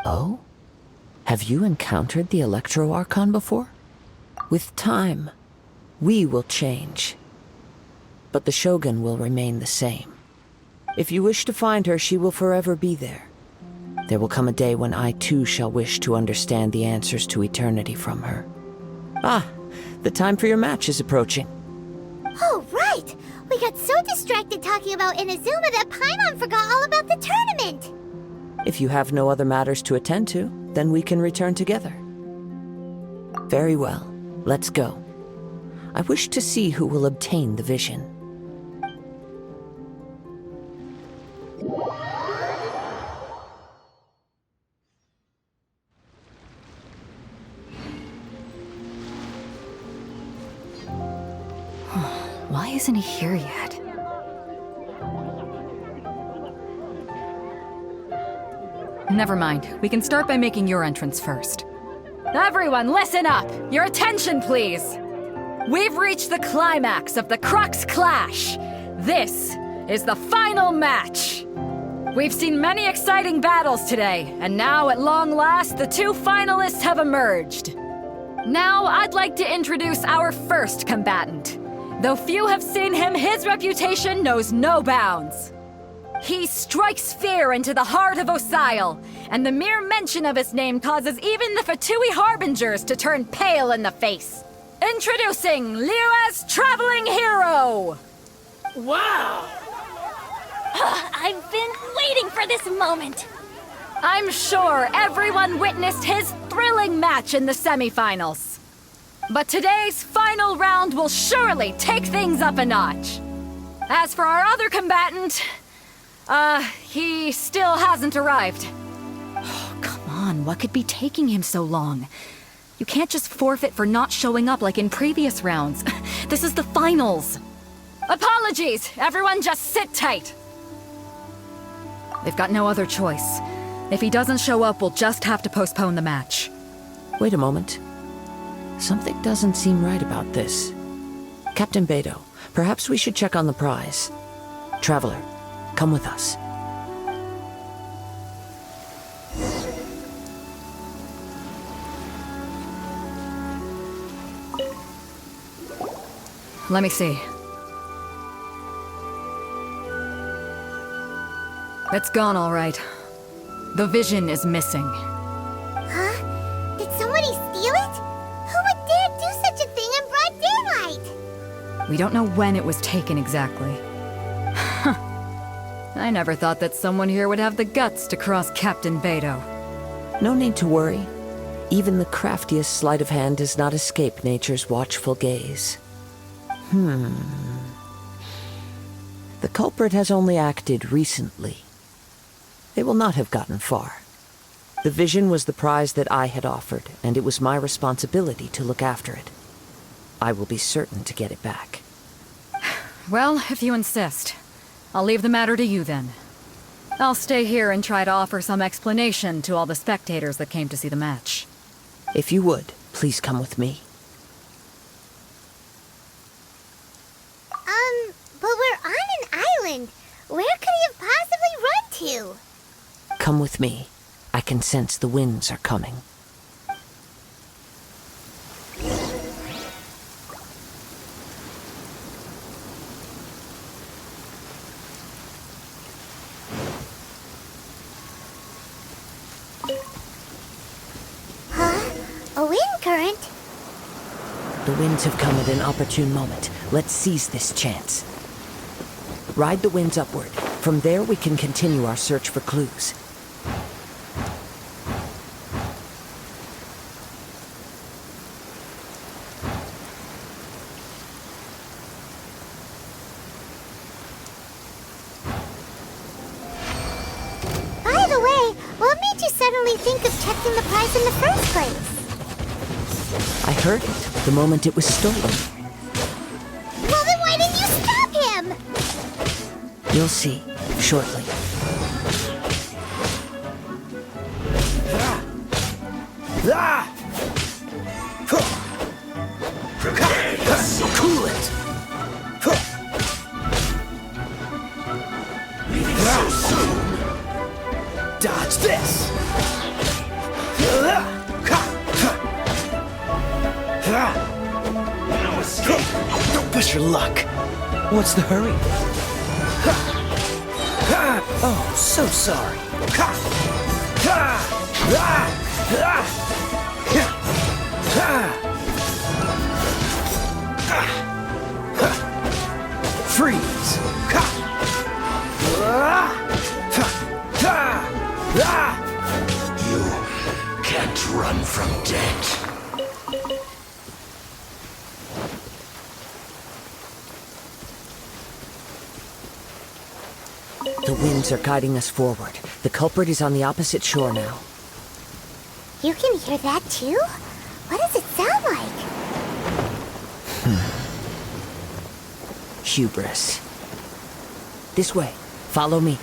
Oh? Have you encountered the Electro-Archon before? With time, we will change. But the Shogun will remain the same. If you wish to find her, she will forever be there. There will come a day when I too shall wish to understand the answers to eternity from her. Ah, the time for your match is approaching. Oh, right! We got so distracted talking about Inazuma that Paimon forgot all about the tournament! If you have no other matters to attend to, then we can return together. Very well. Let's go. I wish to see who will obtain the vision. Why isn't he here yet? Never mind. We can start by making your entrance first. Everyone, listen up! Your attention, please! We've reached the climax of the Crux Clash! This is the final match! We've seen many exciting battles today, and now at long last, the 2 finalists have emerged. Now, I'd like to introduce our first combatant. Though few have seen him, his reputation knows no bounds. He strikes fear into the heart of Osile, and the mere mention of his name causes even the Fatui Harbingers to turn pale in the face. Introducing Liyue's traveling hero! Wow! I've been waiting for this moment! I'm sure everyone witnessed his thrilling match in the semifinals. But today's final round will surely take things up a notch. As for our other combatant, he still hasn't arrived. on? What could be taking him so long? You can't just forfeit for not showing up like in previous rounds. This is the finals. Apologies! Everyone just sit tight! They've got no other choice. If he doesn't show up, we'll just have to postpone the match. Wait a moment. Something doesn't seem right about this. Captain Beto, perhaps we should check on the prize. Traveler, come with us. Let me see. It's gone, all right. The vision is missing. Huh? Did somebody steal it? Who would dare do such a thing in broad daylight? We don't know when it was taken exactly. I never thought that someone here would have the guts to cross Captain Beto. No need to worry. Even the craftiest sleight of hand does not escape nature's watchful gaze. The culprit has only acted recently. They will not have gotten far. The vision was the prize that I had offered, and it was my responsibility to look after it. I will be certain to get it back. Well, if you insist. I'll leave the matter to you then. I'll stay here and try to offer some explanation to all the spectators that came to see the match. If you would, please come with me. But we're on an island. Where could he have possibly run to? Come with me. I can sense the winds are coming. Huh? A wind current? The winds have come at an opportune moment. Let's seize this chance. Ride the winds upward. From there, we can continue our search for clues. By the way, what made you suddenly think of checking the prize in the first place? I heard it the moment it was stolen. Well, then why didn't you stop him? You'll see shortly. Cool it! So soon! Dodge this! No escape! Don't push your luck! What's the hurry? Oh, so sorry. Freeze! You can't run from death. The winds are guiding us forward. The culprit is on the opposite shore now. You can hear that too? What does it sound like? Hubris. This way. Follow me.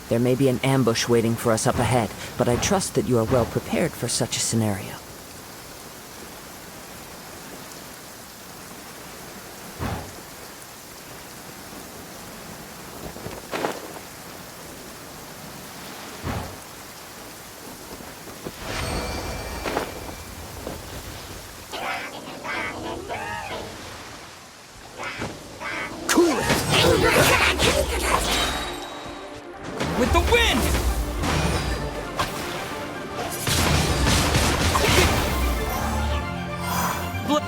There may be an ambush waiting for us up ahead, but I trust that you are well prepared for such a scenario. With the wind!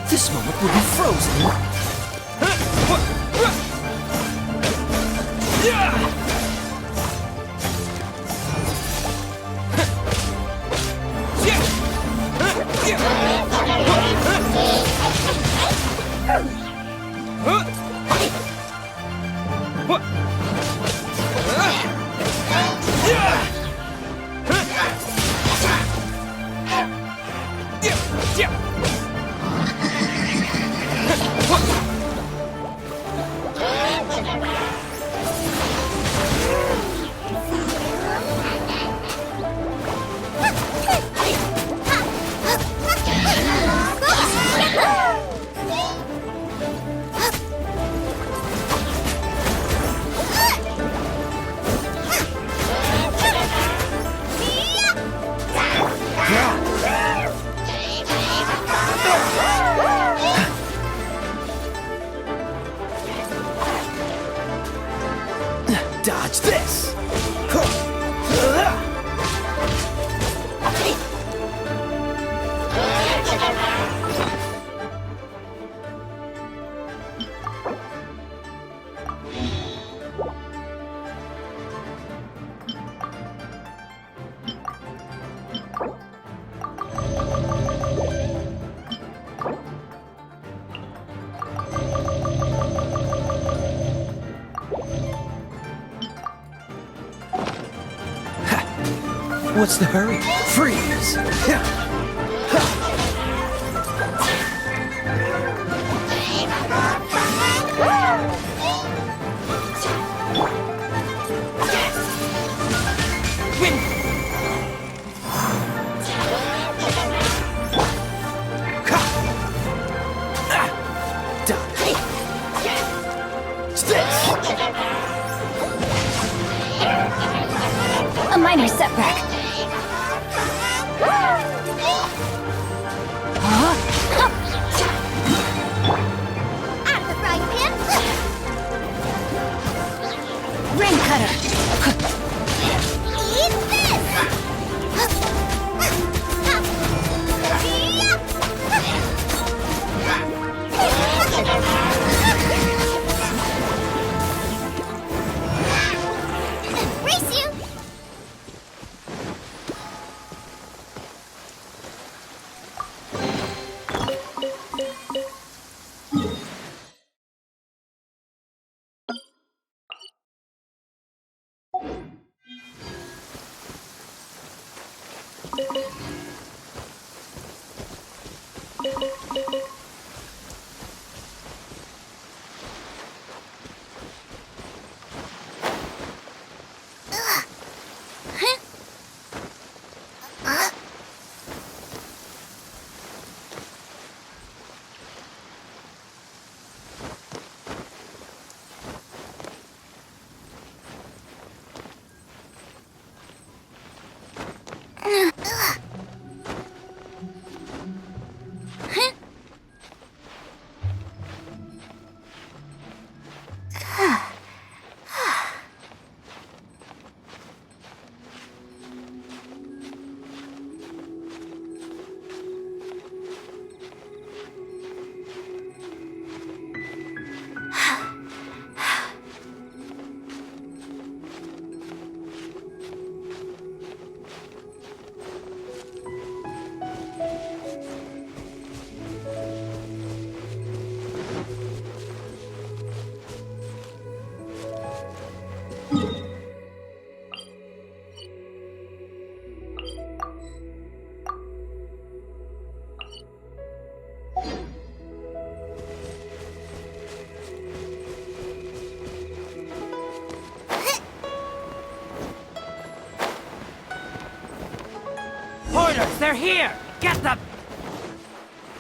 This moment will be frozen. Dodge this! What's the hurry? Freeze! A minor setback. Out of the frying pan! Rain cutter. Eat this! Race you! Hoarders, they're here! Get them!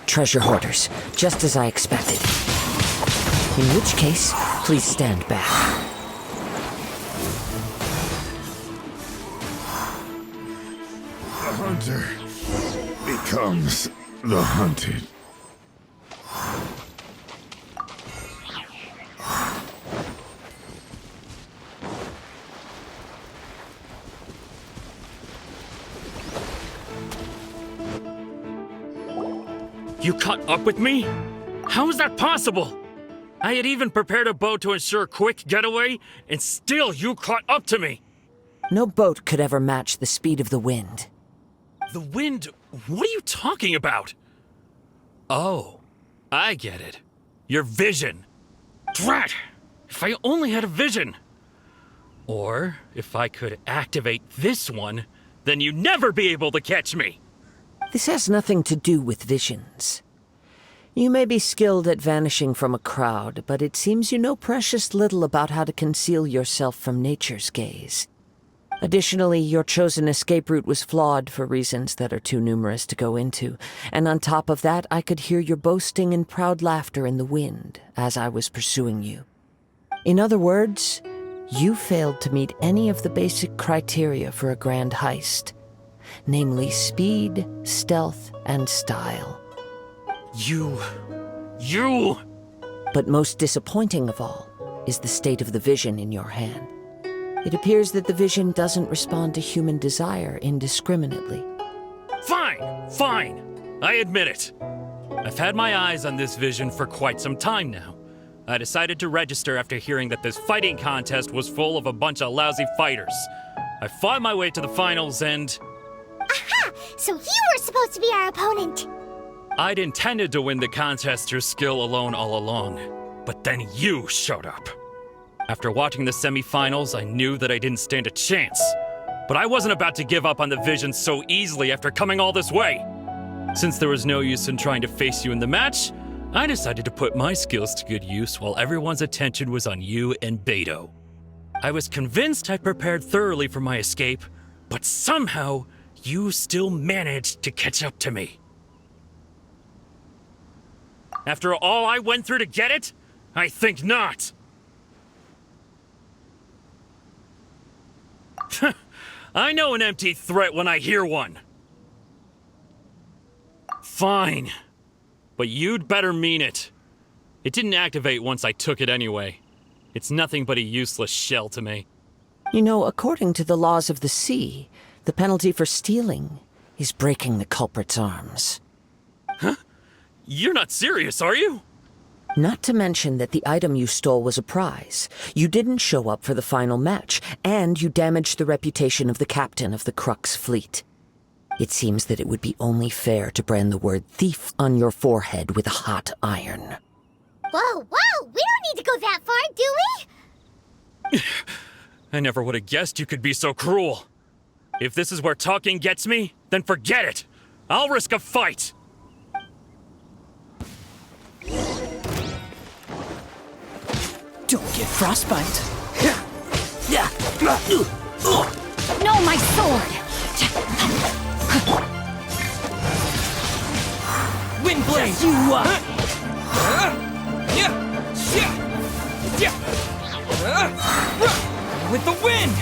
Treasure hoarders, just as I expected. In which case, please stand back. The hunter becomes the hunted. You caught up with me? How is that possible? I had even prepared a boat to ensure a quick getaway, and still you caught up to me! No boat could ever match the speed of the wind. The wind? What are you talking about? Oh, I get it. Your vision. Drat! If I only had a vision! Or, if I could activate this one, then you'd never be able to catch me! This has nothing to do with visions. You may be skilled at vanishing from a crowd, but it seems you know precious little about how to conceal yourself from nature's gaze. Additionally, your chosen escape route was flawed for reasons that are too numerous to go into, and on top of that, I could hear your boasting and proud laughter in the wind as I was pursuing you. In other words, you failed to meet any of the basic criteria for a grand heist. Namely speed, stealth, and style. You... But most disappointing of all is the state of the vision in your hand. It appears that the vision doesn't respond to human desire indiscriminately. Fine, fine. I admit it. I've had my eyes on this vision for quite some time now. I decided to register after hearing that this fighting contest was full of a bunch of lousy fighters. I fought my way to the finals and... Aha! So you were supposed to be our opponent! I'd intended to win the contest through skill alone all along, but then you showed up. After watching the semifinals, I knew that I didn't stand a chance. But I wasn't about to give up on the vision so easily after coming all this way. Since there was no use in trying to face you in the match, I decided to put my skills to good use while everyone's attention was on you and Beto. I was convinced I'd prepared thoroughly for my escape, but somehow you still managed to catch up to me. After all I went through to get it? I think not. I know an empty threat when I hear one. Fine. But you'd better mean it. It didn't activate once I took it anyway. It's nothing but a useless shell to me. You know, according to the laws of the sea, the penalty for stealing is breaking the culprit's arms. Huh? You're not serious, are you? Not to mention that the item you stole was a prize. You didn't show up for the final match, and you damaged the reputation of the captain of the Crux fleet. It seems that it would be only fair to brand the word thief on your forehead with a hot iron. Whoa, whoa! We don't need to go that far, do we? I never would have guessed you could be so cruel. If this is where talking gets me, then forget it. I'll risk a fight. Don't get frostbite. No, my sword! Windblade, you with the wind!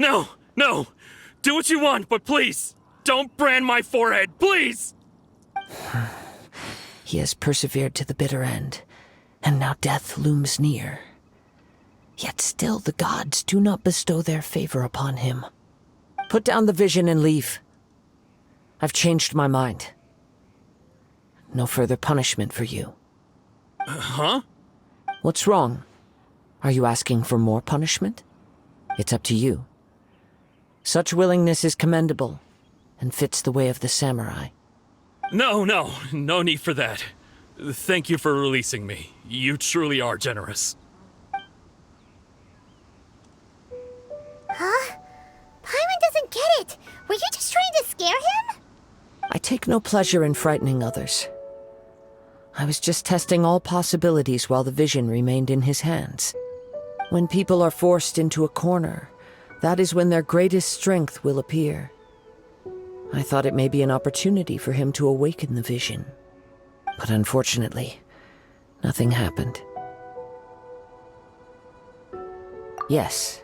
No, no! Do what you want, but please, don't brand my forehead, please! He has persevered to the bitter end, and now death looms near. Yet still the gods do not bestow their favor upon him. Put down the vision and leave. I've changed my mind. No further punishment for you. Huh? What's wrong? Are you asking for more punishment? It's up to you. Such willingness is commendable, and fits the way of the samurai. No need for that. Thank you for releasing me. You truly are generous. Huh? Paimon doesn't get it. Were you just trying to scare him? I take no pleasure in frightening others. I was just testing all possibilities while the vision remained in his hands. When people are forced into a corner, that is when their greatest strength will appear. I thought it may be an opportunity for him to awaken the vision. But unfortunately, nothing happened. Yes,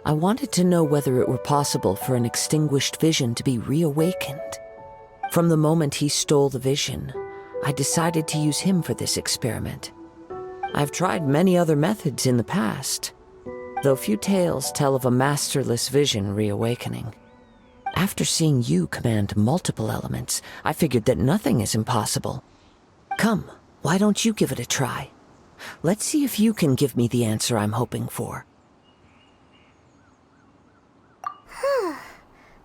I wanted to know whether it were possible for an extinguished vision to be reawakened. From the moment he stole the vision, I decided to use him for this experiment. I've tried many other methods in the past, though few tales tell of a masterless vision reawakening. After seeing you command multiple elements, I figured that nothing is impossible. Come, why don't you give it a try? Let's see if you can give me the answer I'm hoping for.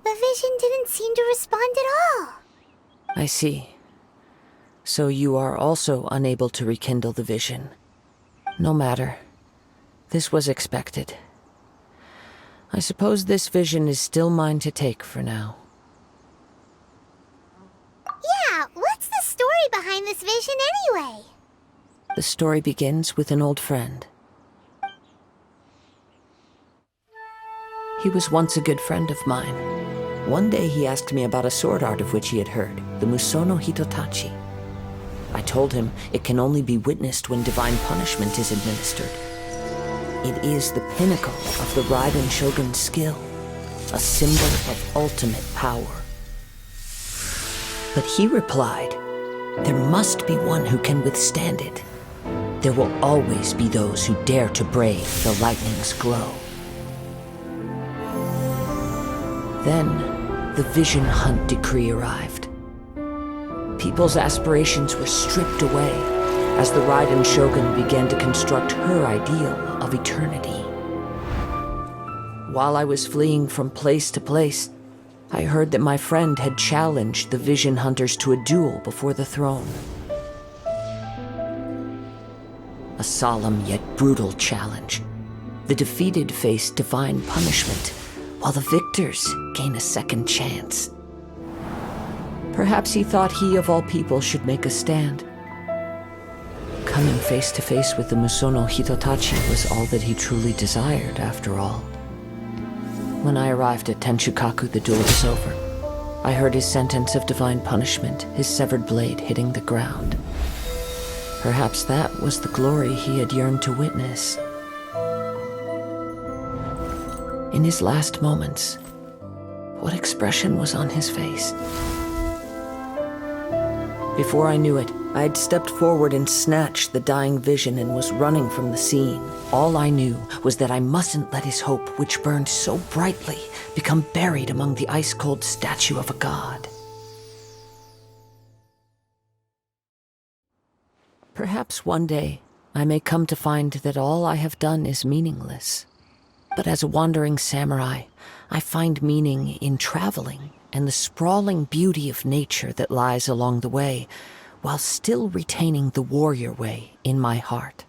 The vision didn't seem to respond at all. I see. So you are also unable to rekindle the vision. No matter. This was expected. I suppose this vision is still mine to take for now. Yeah, what's the story behind this vision anyway? The story begins with an old friend. He was once a good friend of mine. One day he asked me about a sword art of which he had heard, the Musono Hitotachi. I told him it can only be witnessed when divine punishment is administered. It is the pinnacle of the Raiden Shogun's skill, a symbol of ultimate power. But he replied, "There must be one who can withstand it. There will always be those who dare to brave the lightning's glow." Then, the Vision Hunt decree arrived. People's aspirations were stripped away as the Raiden Shogun began to construct her ideal of eternity. While I was fleeing from place to place, I heard that my friend had challenged the Vision Hunters to a duel before the throne. A solemn yet brutal challenge. The defeated face divine punishment, while the victors gain a second chance. Perhaps he thought he of all people should make a stand. Coming face to face with the Musono Hitotachi was all that he truly desired, after all. When I arrived at Tenshukaku, the duel was over. I heard his sentence of divine punishment, his severed blade hitting the ground. Perhaps that was the glory he had yearned to witness. In his last moments, what expression was on his face? Before I knew it, I had stepped forward and snatched the dying vision and was running from the scene. All I knew was that I mustn't let his hope, which burned so brightly, become buried among the ice-cold statue of a god. Perhaps one day I may come to find that all I have done is meaningless. But as a wandering samurai, I find meaning in traveling and the sprawling beauty of nature that lies along the way, while still retaining the warrior way in my heart.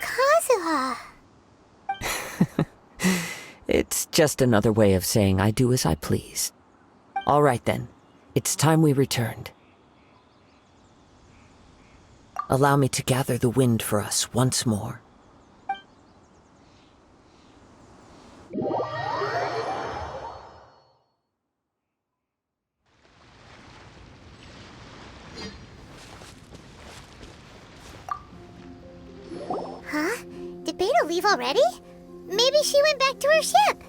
Kazuha! It's just another way of saying I do as I please. All right then, it's time we returned. Allow me to gather the wind for us once more. Huh? Did Beta leave already? Maybe she went back to her ship.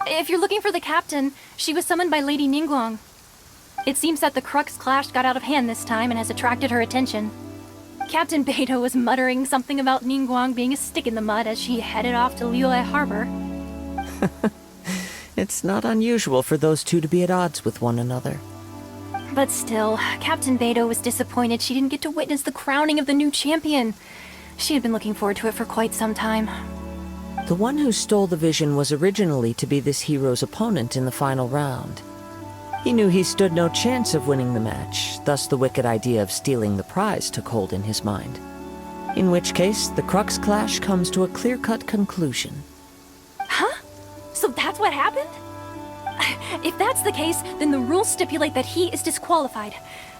If you're looking for the captain, she was summoned by Lady Ningguang. It seems that the Crux clash got out of hand this time and has attracted her attention. Captain Beidou was muttering something about Ningguang being a stick in the mud as she headed off to Liyue Harbor. It's not unusual for those two to be at odds with one another. But still, Captain Beidou was disappointed she didn't get to witness the crowning of the new champion. She had been looking forward to it for quite some time. The one who stole the vision was originally to be this hero's opponent in the final round. He knew he stood no chance of winning the match, thus the wicked idea of stealing the prize took hold in his mind. In which case, the Crux clash comes to a clear-cut conclusion. Huh? So that's what happened? If that's the case, then the rules stipulate that he is disqualified,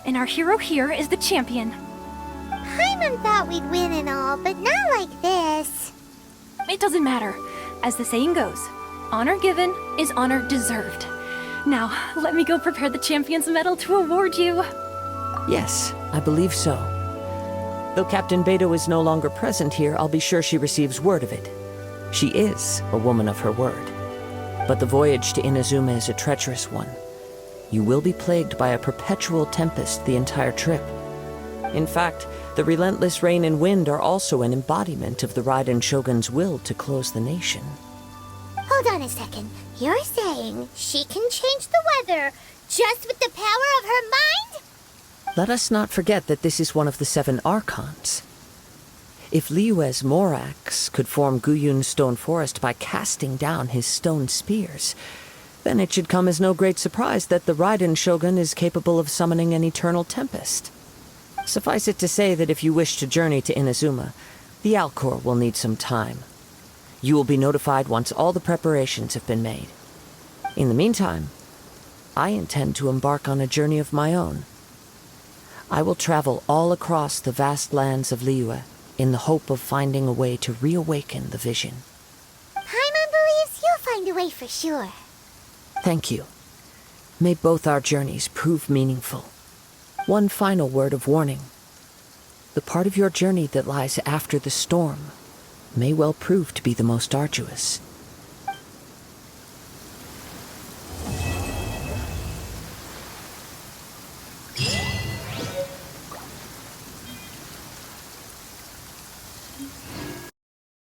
and our hero here is the champion. Paimon thought we'd win and all, but not like this. It doesn't matter. As the saying goes, honor given is honor deserved. Now, let me go prepare the champion's medal to award you. Yes, I believe so. Though Captain Beidou is no longer present here, I'll be sure she receives word of it. She is a woman of her word. But the voyage to Inazuma is a treacherous one. You will be plagued by a perpetual tempest the entire trip. In fact, the relentless rain and wind are also an embodiment of the Raiden Shogun's will to close the nation. Hold on a second. You're saying she can change the weather just with the power of her mind? Let us not forget that this is one of the 7 Archons. If Liyue's Morax could form Guyun's stone forest by casting down his stone spears, then it should come as no great surprise that the Raiden Shogun is capable of summoning an eternal tempest. Suffice it to say that if you wish to journey to Inazuma, the Alcor will need some time. You will be notified once all the preparations have been made. In the meantime, I intend to embark on a journey of my own. I will travel all across the vast lands of Liyue in the hope of finding a way to reawaken the vision. Paimon believes you'll find a way for sure. Thank you. May both our journeys prove meaningful. One final word of warning. The part of your journey that lies after the storm may well prove to be the most arduous.